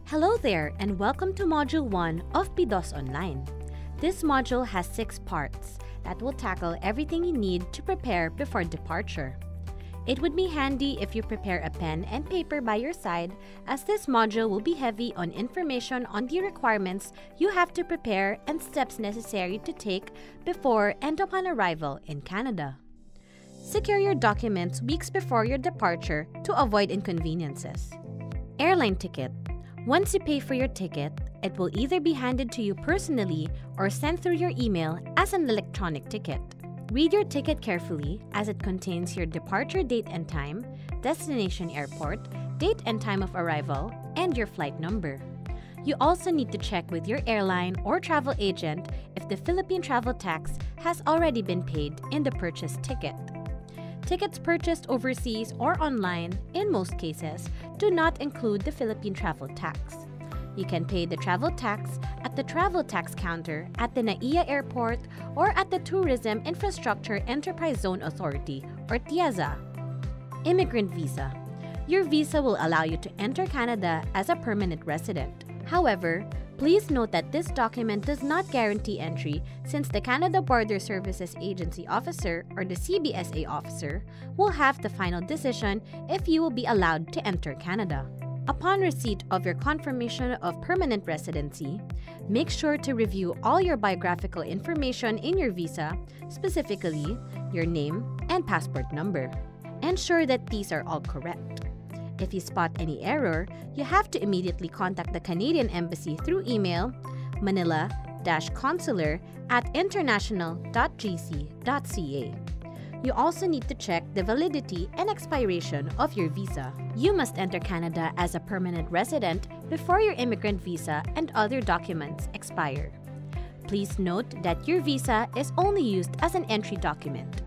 Hello there and welcome to Module 1 of P2 Online. This module has 6 parts that will tackle everything you need to prepare before departure. It would be handy if you prepare a pen and paper by your side, as this module will be heavy on information on the requirements you have to prepare and steps necessary to take before and upon arrival in Canada. Secure your documents weeks before your departure to avoid inconveniences. Airline ticket. Once you pay for your ticket, it will either be handed to you personally or sent through your email as an electronic ticket. Read your ticket carefully as it contains your departure date and time, destination airport, date and time of arrival, and your flight number. You also need to check with your airline or travel agent if the Philippine travel tax has already been paid in the purchased ticket. Tickets purchased overseas or online, in most cases, do not include the Philippine travel tax. You can pay the travel tax at the travel tax counter at the NAIA Airport or at the Tourism Infrastructure Enterprise Zone Authority or TIAZA. Immigrant visa. Your visa will allow you to enter Canada as a permanent resident. However, please note that this document does not guarantee entry, since the Canada Border Services Agency officer or the CBSA officer will have the final decision if you will be allowed to enter Canada. Upon receipt of your confirmation of permanent residency, make sure to review all your biographical information in your visa, specifically your name and passport number. Ensure that these are all correct. If you spot any error, you have to immediately contact the Canadian Embassy through email manila-consular@international.gc.ca. You also need to check the validity and expiration of your visa. You must enter Canada as a permanent resident before your immigrant visa and other documents expire. Please note that your visa is only used as an entry document.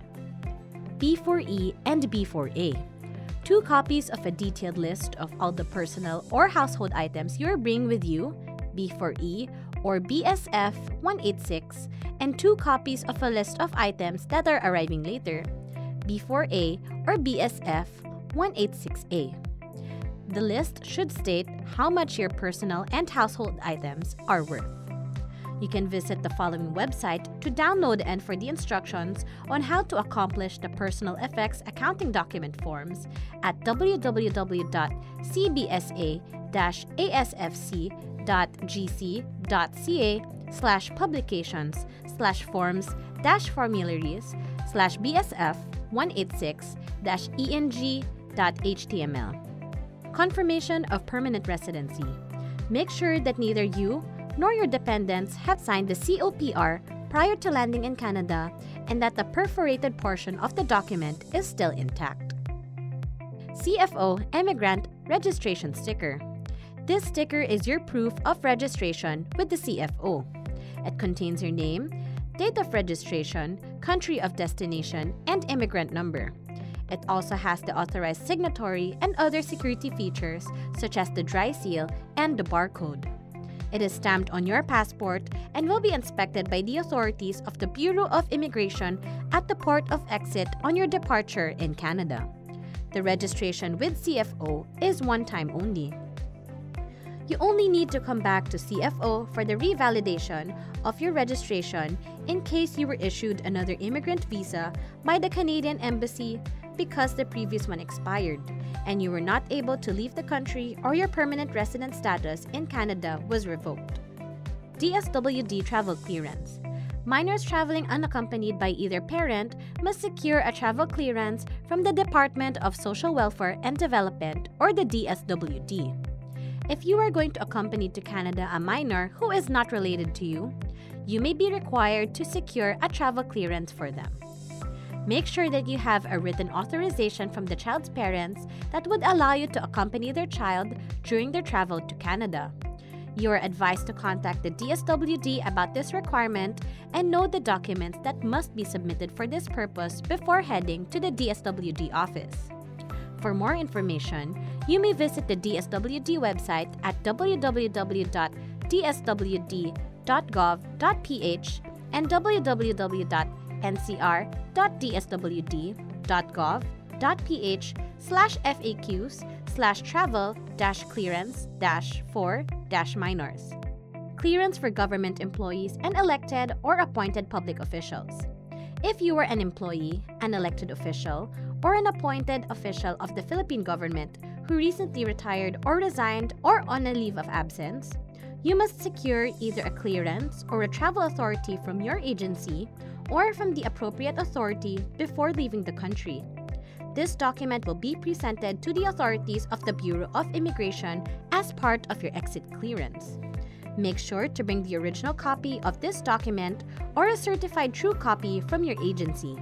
B4E and B4A. 2 copies of a detailed list of all the personal or household items you are bringing with you, B4E or BSF 186, and 2 copies of a list of items that are arriving later, B4A or BSF 186A. The list should state how much your personal and household items are worth. You can visit the following website to download and for the instructions on how to accomplish the personal effects accounting document forms at www.cbsa-asfc.gc.ca/publications/forms-familiaries/BSF 186-eng.html. Confirmation of permanent residency. Make sure that neither you nor your dependents have signed the COPR prior to landing in Canada and that the perforated portion of the document is still intact. CFO Immigrant Registration Sticker. This sticker is your proof of registration with the CFO. It contains your name, date of registration, country of destination, and immigrant number. It also has the authorized signatory and other security features such as the dry seal and the barcode. It is stamped on your passport and will be inspected by the authorities of the Bureau of Immigration at the port of exit on your departure in Canada. The registration with CFO is one time only. You only need to come back to CFO for the revalidation of your registration in case you were issued another immigrant visa by the Canadian Embassy because the previous one expired and you were not able to leave the country or your permanent resident status in Canada was revoked. DSWD travel clearance. Minors traveling unaccompanied by either parent must secure a travel clearance from the Department of Social Welfare and Development or the DSWD. If you are going to accompany to Canada a minor who is not related to you, you may be required to secure a travel clearance for them. Make sure that you have a written authorization from the child's parents that would allow you to accompany their child during their travel to Canada. You are advised to contact the DSWD about this requirement and know the documents that must be submitted for this purpose before heading to the DSWD office. For more information, you may visit the DSWD website at www.dswd.gov.ph and www.ncr.dswd.gov.ph/FAQs /travel-clearance-4-minors. Clearance for government employees and elected or appointed public officials. If you are an employee, an elected official, or an appointed official of the Philippine government who recently retired or resigned or on a leave of absence, you must secure either a clearance or a travel authority from your agency or from the appropriate authority before leaving the country. This document will be presented to the authorities of the Bureau of Immigration as part of your exit clearance. Make sure to bring the original copy of this document or a certified true copy from your agency.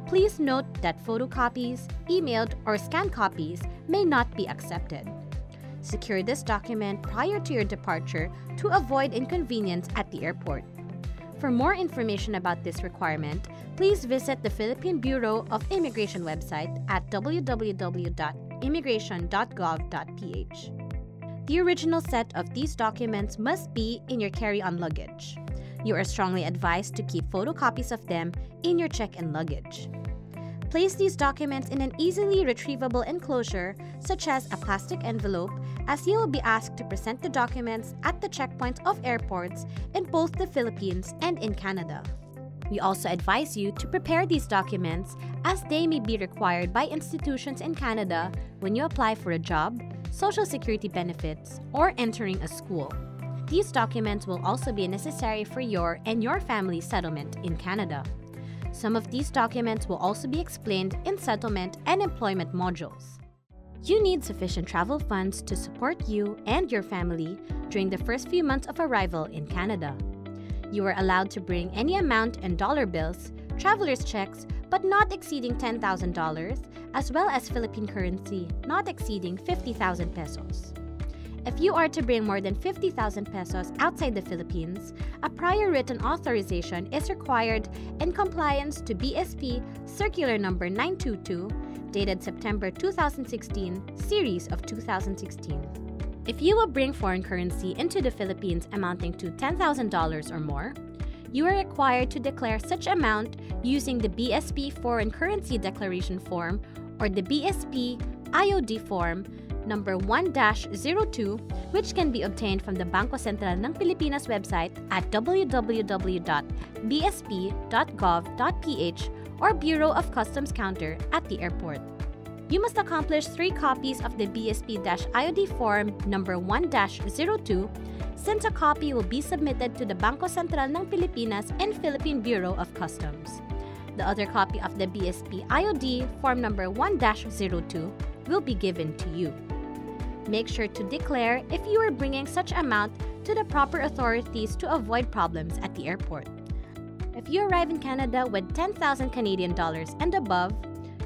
Please note that photocopies, emailed, or scanned copies may not be accepted. Secure this document prior to your departure to avoid inconvenience at the airport. For more information about this requirement, please visit the Philippine Bureau of Immigration website at www.immigration.gov.ph. The original set of these documents must be in your carry-on luggage. You are strongly advised to keep photocopies of them in your check-in luggage. Place these documents in an easily retrievable enclosure, such as a plastic envelope, as you will be asked to present the documents at the checkpoints of airports in both the Philippines and in Canada. We also advise you to prepare these documents as they may be required by institutions in Canada when you apply for a job, social security benefits, or entering a school. These documents will also be necessary for your and your family's settlement in Canada. Some of these documents will also be explained in settlement and employment modules. You need sufficient travel funds to support you and your family during the first few months of arrival in Canada. You are allowed to bring any amount in dollar bills, traveler's checks, but not exceeding $10,000, as well as Philippine currency not exceeding 50,000 pesos. If you are to bring more than 50,000 pesos outside the Philippines, a prior written authorization is required in compliance to BSP Circular Number 922, dated September 2016, Series of 2016. If you will bring foreign currency into the Philippines amounting to $10,000 or more, you are required to declare such amount using the BSP Foreign Currency Declaration Form or the BSP IOD Form number 1-02, which can be obtained from the Bangko Sentral ng Pilipinas website at www.bsp.gov.ph or Bureau of Customs counter at the airport. You must accomplish 3 copies of the BSP-IOD Form number 1-02, since a copy will be submitted to the Bangko Sentral ng Pilipinas and Philippine Bureau of Customs. The other copy of the BSP-IOD Form number 1-02 will be given to you. Make sure to declare if you are bringing such amount to the proper authorities to avoid problems at the airport. If you arrive in Canada with 10,000 Canadian dollars and above,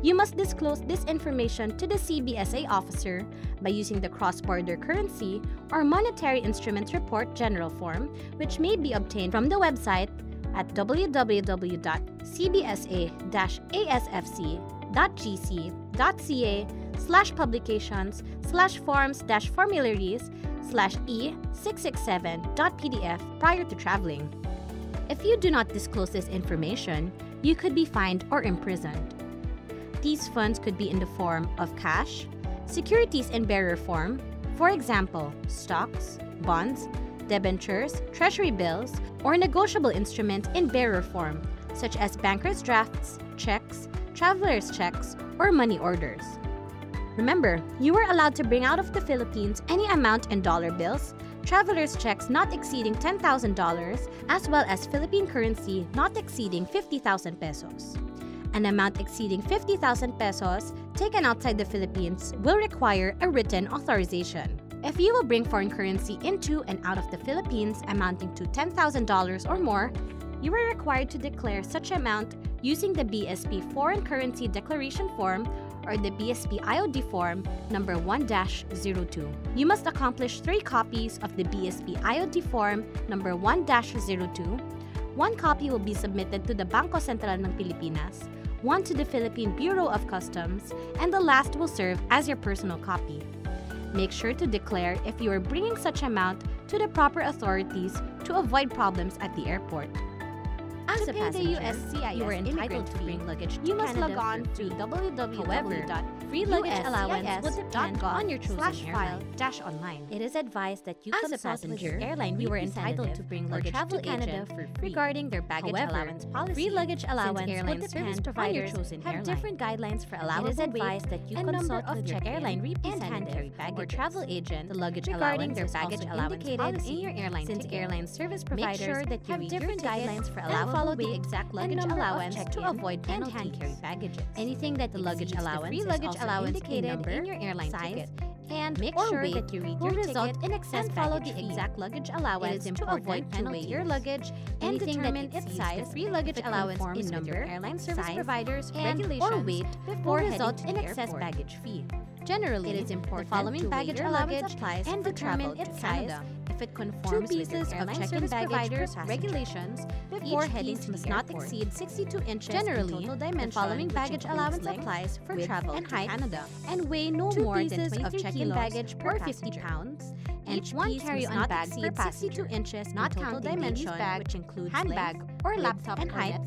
you must disclose this information to the CBSA officer by using the Cross-Border Currency or Monetary Instruments Report General Form, which may be obtained from the website at www.cbsa-asfc.gc.ca/publications/forms-formularies/e667.pdf prior to traveling. If you do not disclose this information, you could be fined or imprisoned. These funds could be in the form of cash, securities in bearer form, for example, stocks, bonds, debentures, treasury bills, or negotiable instrument in bearer form, such as banker's drafts, checks, traveler's checks, or money orders. Remember, you are allowed to bring out of the Philippines any amount in dollar bills, traveler's checks not exceeding $10,000, as well as Philippine currency not exceeding 50,000 pesos. An amount exceeding 50,000 pesos taken outside the Philippines will require a written authorization. If you will bring foreign currency into and out of the Philippines amounting to $10,000 or more, you are required to declare such amount using the BSP Foreign Currency Declaration Form or the BSP IOD Form number 1-02. You must accomplish 3 copies of the BSP IOD Form number 1-02. 1 copy will be submitted to the Bangko Sentral ng Pilipinas, 1 to the Philippine Bureau of Customs, and the last will serve as your personal copy. Make sure to declare if you are bringing such amount to the proper authorities to avoid problems at the airport. As a passenger, you are entitled to bring luggage to Canada. You must log on to www.philippines.gov.ph free luggage allowance would depend on your chosen airline/online. It is advised that you consult with your airline you are entitled to bring luggage to Canada for free regarding their baggage allowance policy. Free luggage allowance airline service providers have different guidelines for allowable weight. It is advised that you consult with your airline representative or travel agent. The luggage regarding their baggage allowance policy in your airline since airline service providers make sure that you have different guidelines for allowable follow the exact luggage allowance to avoid penalties. Hand carry baggages. Anything that the luggage allowance free luggage allowance indicated in your airline size and make sure that you read your ticket in excess and follow the exact luggage allowance to avoid penalties. Your luggage and determine its size. Free luggage allowance in number, airline service providers, regulations, or weight before result in excess baggage fee. Generally, it is important the following baggage allowance applies and determine its size. If it conforms with your airline service providers regulations, before heading must not exceed 62 inches generally, in total dimension. The following baggage allowance applies for travel to Canada and weigh no more than 23 check-in baggage per 50 pounds. Each one carry-on bag per 62 inches not total dimension, which includes handbag or laptop and height,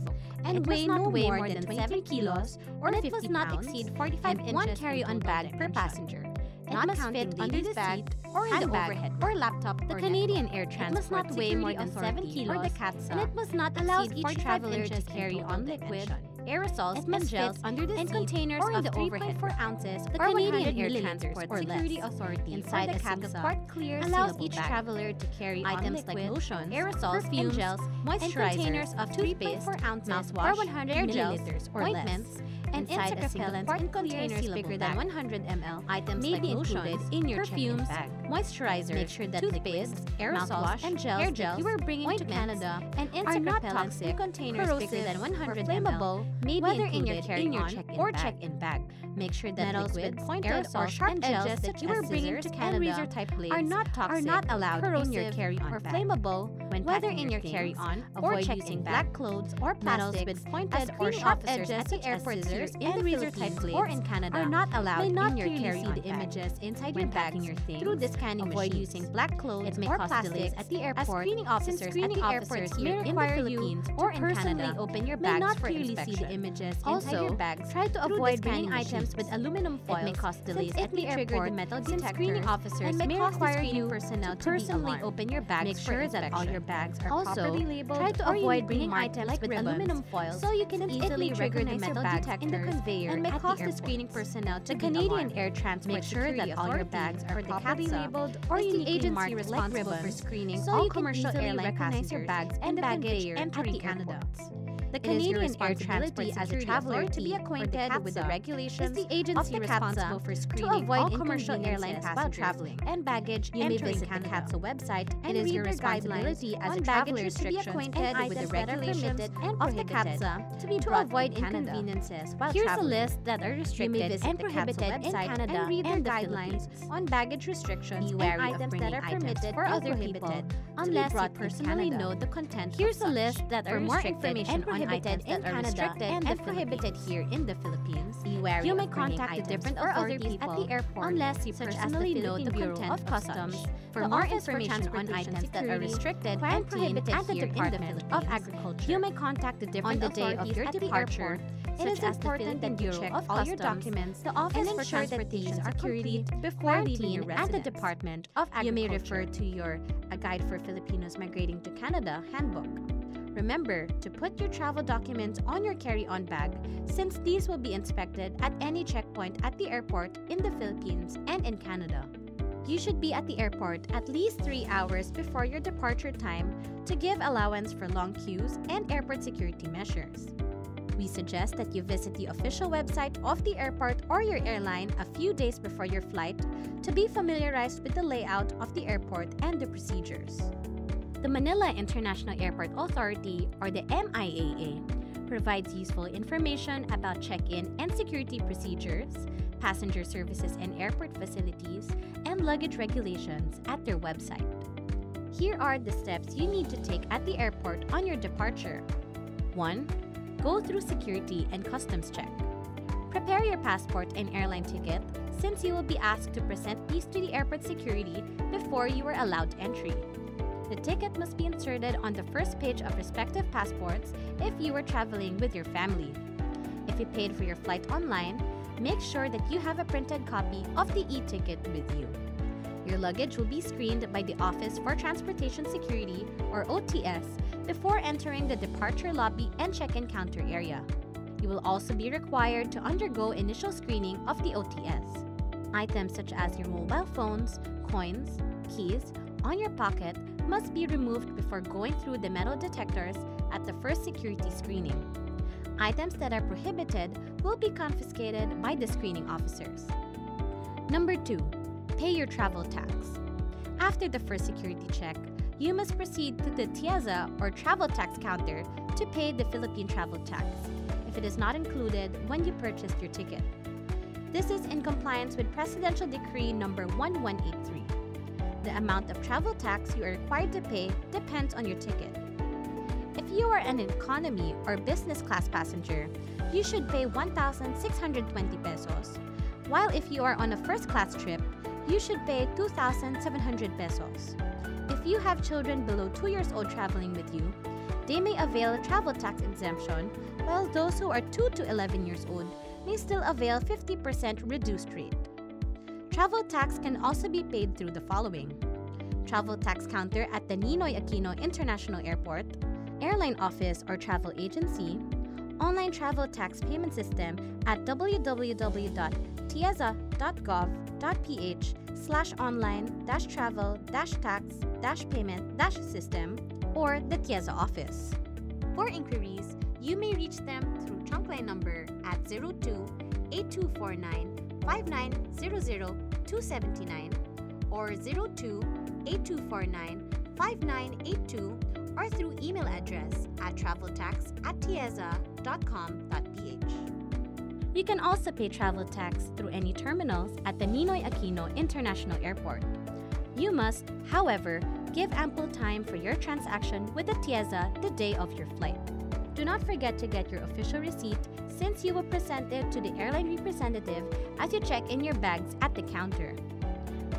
and weigh no more than 27 kilos or 50 pounds. It must not exceed 45 inches. One carry-on bag per passenger. It must fit under the seat or in the overhead or laptop. The Canadian Air Transport must weigh more than 7 kilos, or the 𝐏𝐑𝐄, and it must not exceed each traveler to carry on liquid, aerosols, and gels under the containers or in the overhead 3.4 ounces. The Canadian Air Transport Security Authority inside the 𝐏𝐶A allows each traveler to carry items like lotions, aerosols, perfumes, gels, moisturizers, containers of 3.4 ounces, mouthwash, or 100 milliliters, or ointments, and insect repellents in containers bigger than 100 ml. Items may be included in your perfumes, moisturizers, make sure that liquids, aerosols, and gels that you are bringing to Canada and insect repellents in containers bigger than 100 ml may be included in your carry-on or check-in bag. Make sure that liquids, aerosols, or sharp edges that you are bringing to Canada are not toxic, are not allowed in your carry-on or flammable. Whether in your carry-on, avoid using black clothes or plastics with pointed or sharp edges at the airport scissors in the freezer-type blades or in Canada are not allowed in your carry-on bag. Images inside your bag through the scanning machine. Avoid using black clothes or plastics at the airport. As screening officers at the airports may require you or in Canada open your bags for inspection. See the images inside your bags. Try to avoid bringing items with aluminum foil. It may cause delays at the airport. The metal detector. Screening officers may require you personnel to personally open your bags. Make sure that all your bags are properly labeled. Try to avoid bringing items with aluminum foil so you can easily recognize the metal detector in the conveyor and may cause the screening personnel to the Canadian Air Transport. Make sure that all your bags are properly labeled or uniquely marked responsible for screening so all commercial airline recognize your bags and baggage entering Canada. The Canadian Air Transport as a traveler to be acquainted with the regulations is the agency responsible for screening to avoid all commercial airline while traveling and baggage entering the 𝐏𝐶A website. It is your responsibility as a traveler to be acquainted with the regulations and of the 𝐏𝐶A to be to avoid inconveniences while traveling. Here's a list that are restricted and prohibited in Canada and read their guidelines on baggage restrictions and items that are permitted for other people unless you personally know the content. Here's a list that are restricted and prohibited in Canada and prohibited here in the Philippines. You may contact the different authorities at the airport unless you personally know the content of customs. For more information on items that are restricted and prohibited at the Department of Agriculture, you may contact the different authorities at the airport. It is important that you check all your documents, the Office for Transportation Security before leaving your residence. At the Department of Agriculture, you may refer to your A Guide for Filipinos Migrating to Canada handbook. Remember to put your travel documents on your carry-on bag since these will be inspected at any checkpoint at the airport in the Philippines and in Canada. You should be at the airport at least 3 hours before your departure time to give allowance for long queues and airport security measures. We suggest that you visit the official website of the airport or your airline a few days before your flight to be familiarized with the layout of the airport and the procedures. The Manila International Airport Authority, or the MIAA, provides useful information about check-in and security procedures, passenger services and airport facilities, and luggage regulations at their website. Here are the steps you need to take at the airport on your departure. 1. Go through security and customs check. Prepare your passport and airline ticket since you will be asked to present these to the airport security before you are allowed entry. The ticket must be inserted on the first page of respective passports if you are traveling with your family. If you paid for your flight online, make sure that you have a printed copy of the e-ticket with you. Your luggage will be screened by the Office for Transportation Security, or OTS, before entering the departure lobby and check-in counter area. You will also be required to undergo initial screening of the OTS. Items such as your mobile phones, coins, keys, on your pocket must be removed before going through the metal detectors at the first security screening. Items that are prohibited will be confiscated by the screening officers. Number 2. Pay your travel tax. After the first security check, you must proceed to the TIEZA or travel tax counter to pay the Philippine travel tax if it is not included when you purchased your ticket. This is in compliance with Presidential Decree number 1183. The amount of travel tax you are required to pay depends on your ticket. If you are an economy or business class passenger, you should pay 1,620 pesos, while if you are on a first class trip, you should pay 2,700 pesos. If you have children below 2 years old traveling with you, they may avail travel tax exemption, while those who are 2 to 11 years old may still avail 50% reduced rate. Travel tax can also be paid through the following: travel tax counter at the Ninoy Aquino International Airport, airline office or travel agency, online travel tax payment system at www.tieza.gov.ph/online-travel-tax-payment-system or the TIEZA office. For inquiries, you may reach them through trunk line number at 02-8249-5900-279 or 02-8249-5982 or through email address at traveltax@tieza.com.ph. You can also pay travel tax through any terminals at the Ninoy Aquino International Airport. You must, however, give ample time for your transaction with the TIEZA the day of your flight. Do not forget to get your official receipt since you will present it to the airline representative as you check in your bags at the counter.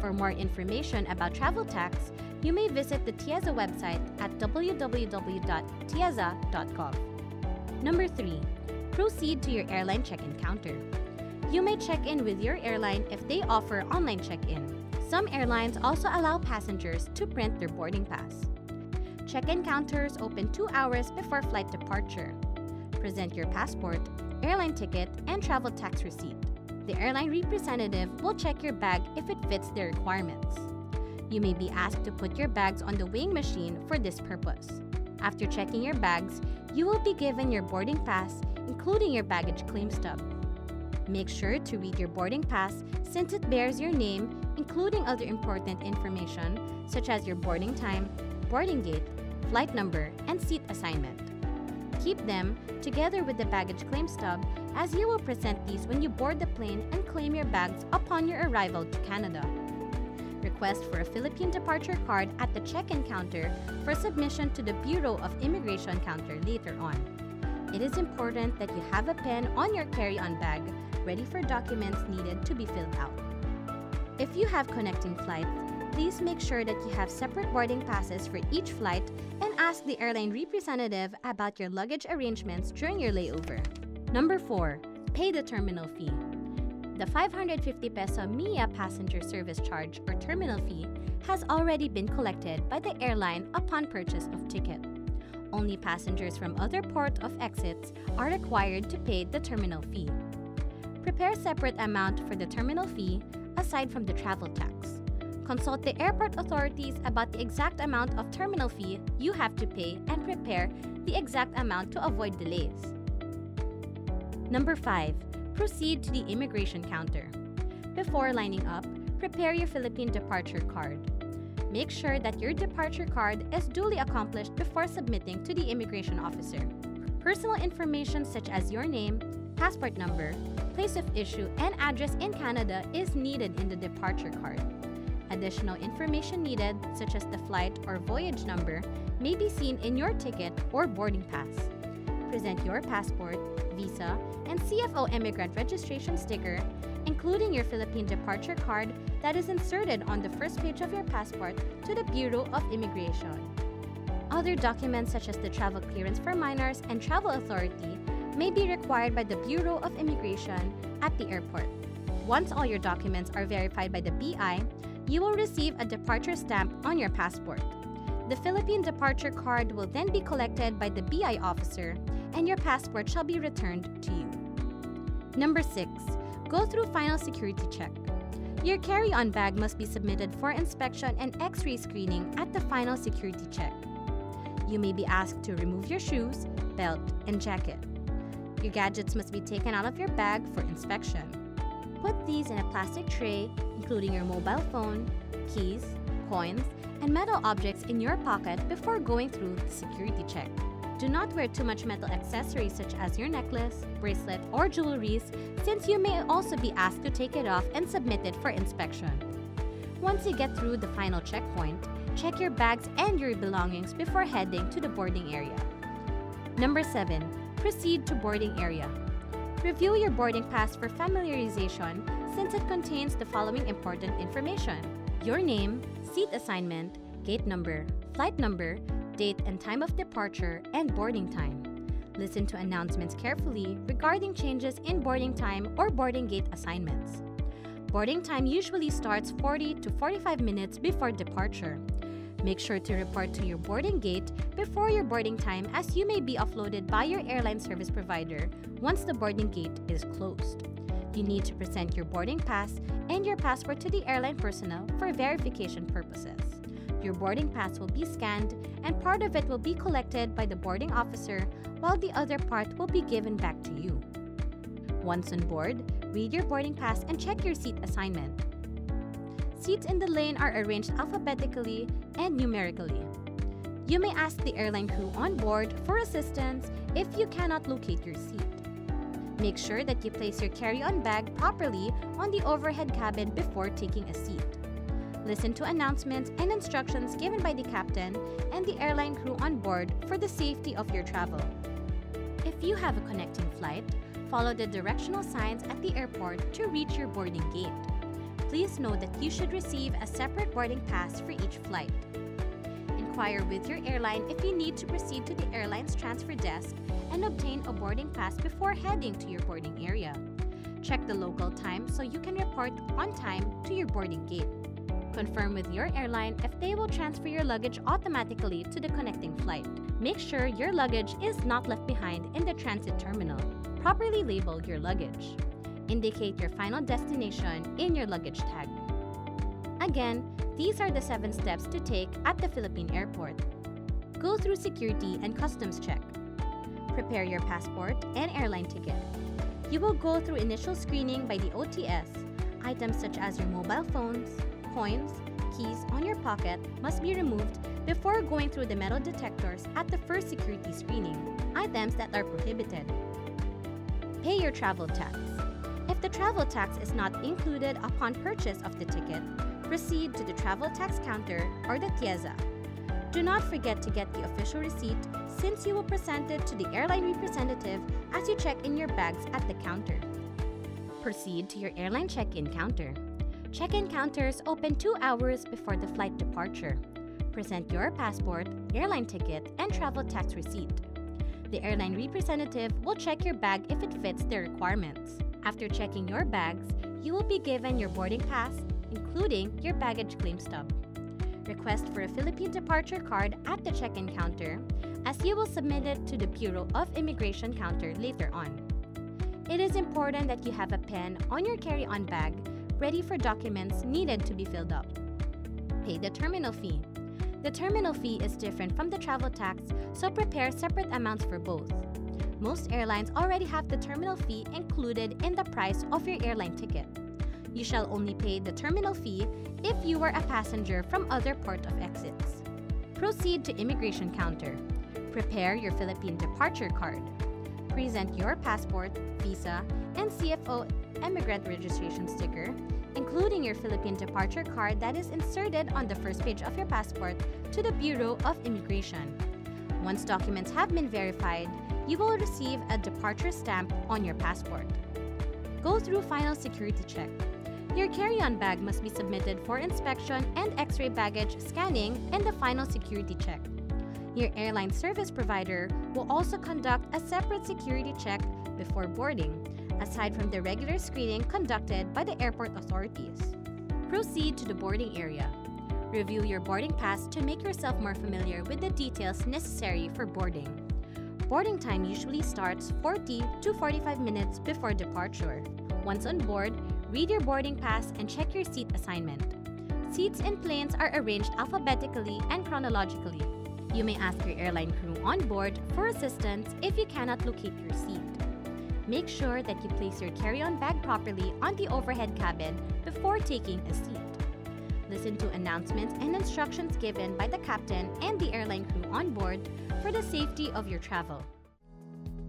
For more information about travel tax, you may visit the TIEZA website at www.tieza.gov. Number 3. Proceed to your airline check-in counter. You may check in with your airline if they offer online check-in. Some airlines also allow passengers to print their boarding pass. Check-in counters open 2 hours before flight departure. Present your passport, airline ticket, and travel tax receipt. The airline representative will check your bag if it fits their requirements. You may be asked to put your bags on the weighing machine for this purpose. After checking your bags, you will be given your boarding pass, including your baggage claim stub. Make sure to read your boarding pass since it bears your name, including other important information such as your boarding time, boarding gate, flight number, and seat assignment. Keep them together with the baggage claim stub as you will present these when you board the plane and claim your bags upon your arrival to Canada. Request for a Philippine departure card at the check-in counter for submission to the Bureau of Immigration counter later on. It is important that you have a pen on your carry-on bag ready for documents needed to be filled out. If you have connecting flights, please make sure that you have separate boarding passes for each flight and ask the airline representative about your luggage arrangements during your layover. Number 4. Pay the terminal fee. The 550 peso MIA passenger service charge or terminal fee has already been collected by the airline upon purchase of ticket. Only passengers from other port of exits are required to pay the terminal fee. Prepare separate amount for the terminal fee aside from the travel tax. Consult the airport authorities about the exact amount of terminal fee you have to pay and prepare the exact amount to avoid delays. Number 5. Proceed to the immigration counter. Before lining up, prepare your Philippine departure card. Make sure that your departure card is duly accomplished before submitting to the immigration officer. Personal information such as your name, passport number, place of issue, and address in Canada is needed in the departure card. Additional information needed, such as the flight or voyage number, may be seen in your ticket or boarding pass. Present your passport, visa, and CFO immigrant registration sticker, including your Philippine departure card that is inserted on the first page of your passport, to the Bureau of Immigration. Other documents such as the travel clearance for minors and travel authority, may be required by the Bureau of Immigration at the airport. Once all your documents are verified by the BI, you will receive a departure stamp on your passport. The Philippine departure card will then be collected by the BI officer, and your passport shall be returned to you. Number 6. Go through final security check. Your carry-on bag must be submitted for inspection and X-ray screening at the final security check. You may be asked to remove your shoes, belt, and jacket. Your gadgets must be taken out of your bag for inspection. Put these in a plastic tray, including your mobile phone, keys, coins, and metal objects in your pocket before going through the security check. Do not wear too much metal accessories such as your necklace, bracelet, or jewelries, since you may also be asked to take it off and submit it for inspection. Once you get through the final checkpoint, check your bags and your belongings before heading to the boarding area. Number 7. Proceed to boarding area. Review your boarding pass for familiarization since it contains the following important information: your name, seat assignment, gate number, flight number, date and time of departure, and boarding time. Listen to announcements carefully regarding changes in boarding time or boarding gate assignments. Boarding time usually starts 40 to 45 minutes before departure. Make sure to report to your boarding gate before your boarding time, as you may be offloaded by your airline service provider once the boarding gate is closed. You need to present your boarding pass and your passport to the airline personnel for verification purposes. Your boarding pass will be scanned and part of it will be collected by the boarding officer while the other part will be given back to you. Once on board, read your boarding pass and check your seat assignment. Seats in the lane are arranged alphabetically and numerically. You may ask the airline crew on board for assistance if you cannot locate your seat. Make sure that you place your carry-on bag properly on the overhead cabin before taking a seat. Listen to announcements and instructions given by the captain and the airline crew on board for the safety of your travel. If you have a connecting flight, follow the directional signs at the airport to reach your boarding gate. Please note that you should receive a separate boarding pass for each flight. Inquire with your airline if you need to proceed to the airline's transfer desk and obtain a boarding pass before heading to your boarding area. Check the local time so you can report on time to your boarding gate. Confirm with your airline if they will transfer your luggage automatically to the connecting flight. Make sure your luggage is not left behind in the transit terminal. Properly label your luggage. Indicate your final destination in your luggage tag. Again, these are the 7 steps to take at the Philippine airport. Go through security and customs check. Prepare your passport and airline ticket. You will go through initial screening by the OTS. Items such as your mobile phones, coins, keys on your pocket must be removed before going through the metal detectors at the first security screening. Items that are prohibited. Pay your travel tax. If the travel tax is not included upon purchase of the ticket, proceed to the travel tax counter or the TIEZA. Do not forget to get the official receipt since you will present it to the airline representative as you check in your bags at the counter. Proceed to your airline check-in counter. Check-in counters open 2 hours before the flight departure. Present your passport, airline ticket, and travel tax receipt. The airline representative will check your bag if it fits their requirements. After checking your bags, you will be given your boarding pass, including your baggage claim stub. Request for a Philippine departure card at the check-in counter, as you will submit it to the Bureau of Immigration counter later on. It is important that you have a pen on your carry-on bag ready for documents needed to be filled up. Pay the terminal fee. The terminal fee is different from the travel tax, so prepare separate amounts for both. Most airlines already have the terminal fee included in the price of your airline ticket. You shall only pay the terminal fee if you are a passenger from other port of exits. Proceed to immigration counter. Prepare your Philippine departure card. Present your passport, visa, and CFO immigrant registration sticker, including your Philippine departure card that is inserted on the first page of your passport, to the Bureau of Immigration. Once documents have been verified, you will receive a departure stamp on your passport. Go through final security check. Your carry-on bag must be submitted for inspection and X-ray baggage scanning and the final security check. Your airline service provider will also conduct a separate security check before boarding, aside from the regular screening conducted by the airport authorities. Proceed to the boarding area. Review your boarding pass to make yourself more familiar with the details necessary for boarding. Boarding time usually starts 40 to 45 minutes before departure. Once on board, read your boarding pass and check your seat assignment. Seats in planes are arranged alphabetically and chronologically. You may ask your airline crew on board for assistance if you cannot locate your seat. Make sure that you place your carry-on bag properly on the overhead cabin before taking a seat. Listen to announcements and instructions given by the captain and the airline crew on board for the safety of your travel.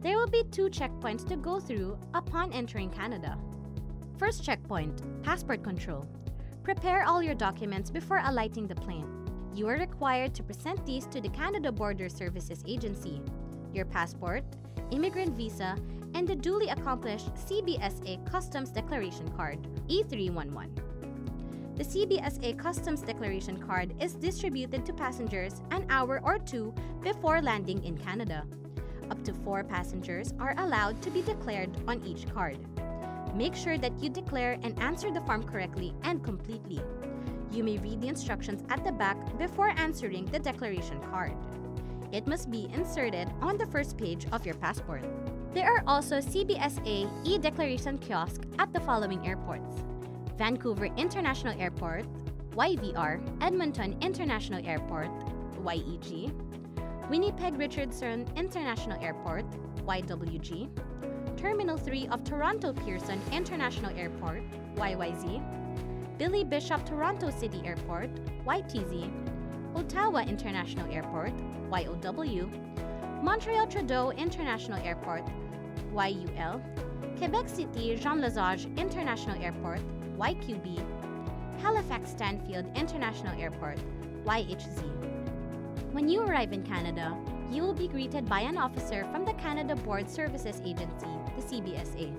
There will be 2 checkpoints to go through upon entering Canada. First checkpoint, passport control. Prepare all your documents before alighting the plane. You are required to present these to the Canada Border Services Agency: your passport, immigrant visa, and the duly accomplished CBSA Customs Declaration Card, E311. The CBSA Customs Declaration Card is distributed to passengers an hour or 2 before landing in Canada. Up to 4 passengers are allowed to be declared on each card. Make sure that you declare and answer the form correctly and completely. You may read the instructions at the back before answering the declaration card. It must be inserted on the first page of your passport. There are also CBSA e-declaration kiosks at the following airports: Vancouver International Airport, YVR, Edmonton International Airport, YEG, Winnipeg Richardson International Airport, YWG, Terminal 3 of Toronto Pearson International Airport, YYZ, Billy Bishop Toronto City Airport, YTZ, Ottawa International Airport, YOW, Montreal Trudeau International Airport, YUL, Quebec City Jean Lesage International Airport, YQB, Halifax Stanfield International Airport, YHZ. When you arrive in Canada, you will be greeted by an officer from the Canada Border Services Agency, the CBSA.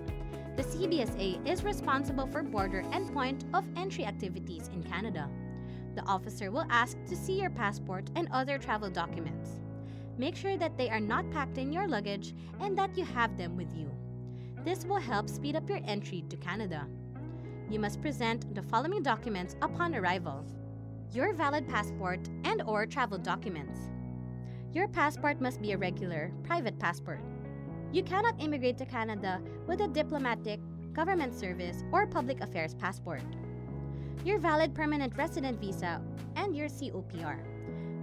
The CBSA is responsible for border and point of entry activities in Canada. The officer will ask to see your passport and other travel documents. Make sure that they are not packed in your luggage and that you have them with you. This will help speed up your entry to Canada. You must present the following documents upon arrival: your valid passport and/or travel documents. Your passport must be a regular, private passport. You cannot immigrate to Canada with a diplomatic, government service, or public affairs passport. Your valid permanent resident visa and your COPR.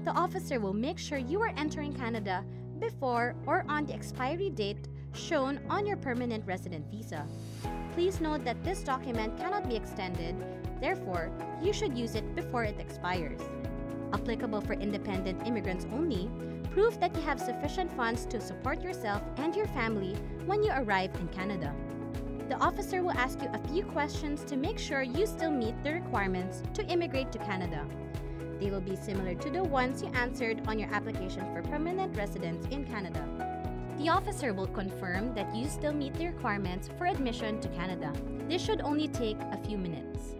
The officer will make sure you are entering Canada before or on the expiry date shown on your permanent resident visa. Please note that this document cannot be extended, therefore, you should use it before it expires. Applicable for independent immigrants only, prove that you have sufficient funds to support yourself and your family when you arrive in Canada. The officer will ask you a few questions to make sure you still meet the requirements to immigrate to Canada. They will be similar to the ones you answered on your application for permanent residence in Canada. The officer will confirm that you still meet the requirements for admission to Canada. This should only take a few minutes.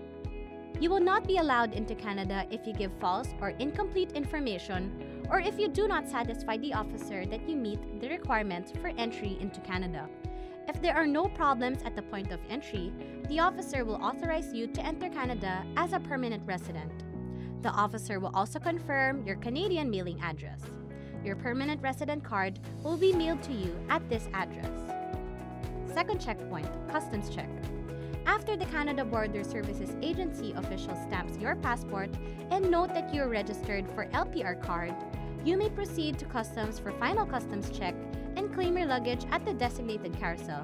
You will not be allowed into Canada if you give false or incomplete information, or if you do not satisfy the officer that you meet the requirements for entry into Canada. If there are no problems at the point of entry, the officer will authorize you to enter Canada as a permanent resident. The officer will also confirm your Canadian mailing address. Your permanent resident card will be mailed to you at this address. Second checkpoint, customs check. After the Canada Border Services Agency official stamps your passport and note that you are registered for LPR card, you may proceed to customs for final customs check and claim your luggage at the designated carousel.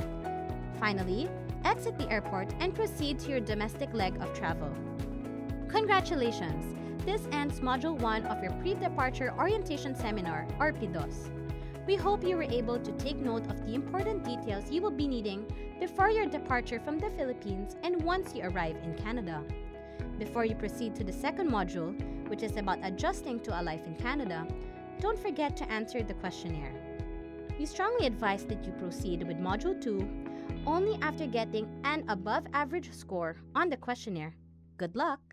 Finally, exit the airport and proceed to your domestic leg of travel. Congratulations! This ends Module 1 of your Pre-Departure Orientation Seminar, or PDOS. We hope you were able to take note of the important details you will be needing before your departure from the Philippines and once you arrive in Canada. Before you proceed to the second module, which is about adjusting to a life in Canada, don't forget to answer the questionnaire. We strongly advise that you proceed with Module 2 only after getting an above-average score on the questionnaire. Good luck!